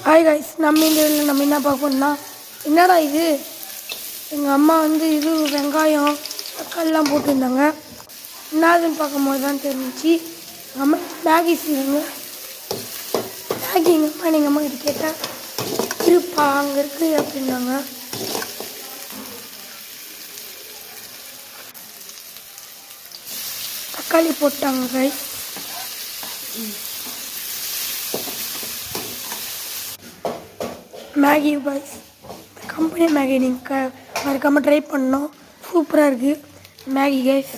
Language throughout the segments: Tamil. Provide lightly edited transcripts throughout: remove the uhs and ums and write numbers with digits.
ஹாய் கைஸ், நம்ம இந்த வீடியோவில் நம்ம என்ன பார்ப்போம்னா, என்னடா இது எங்கள் அம்மா வந்து இது வெங்காயம் தக்காளிலாம் போட்டுருந்தாங்க. என்னதுன்னு பார்க்கும்போது தான் தெரிஞ்சிச்சு அம்மா மேகி செய்வாங்க. மேகி எங்கள் அம்மா கிட்ட கேட்டேன், இருப்பா அங்கே இருக்குது அப்படின்னாங்க. தக்காளி போட்டாங்க guys. Maggi guys, company Maggi நீங்கள் மறக்காமல் ட்ரை பண்ணோம். சூப்பராக இருக்குது மேகி கைஸ்.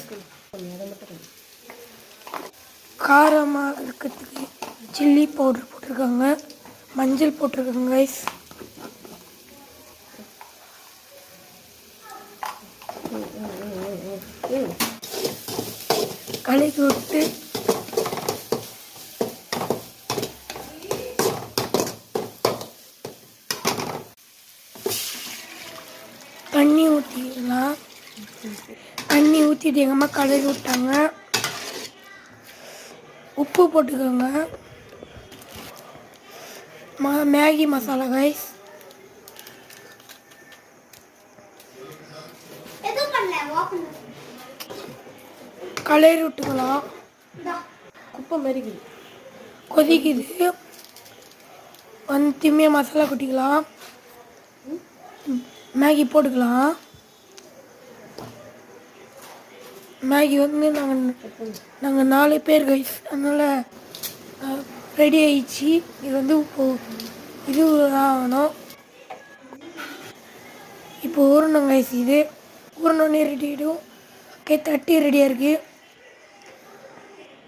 காரமாக இருக்கிறதுக்கு சில்லி பவுடர் போட்டிருக்காங்க, மஞ்சள் போட்டிருக்காங்க கைஸ். கலக்கி விட்டு தண்ணி ஊற்றிக்கலாம். தண்ணி ஊற்றிட்டு எங்கள் அம்மா கலக்கி விட்டாங்க. உப்பு போட்டுக்கோங்க. Maggi masala guys. கலரி விட்டுக்கலாம். குப்பை மறிக்குது, கொதிக்குது. வந்து திரும்பிய மசாலா கொட்டிக்கலாம். மேகி போட்டுக்கலாம். மேகி வந்து நாங்கள் 4 பேர் கைஸ், அதனால் ரெடி ஆயிடுச்சு. இது வந்து இது ஆகணும். இப்போ ஊறணும் கைஸ். இது ஊறணுன்னே ரெடி ஆகிடும். ஓகே, தட்டி ரெடியாக இருக்குது.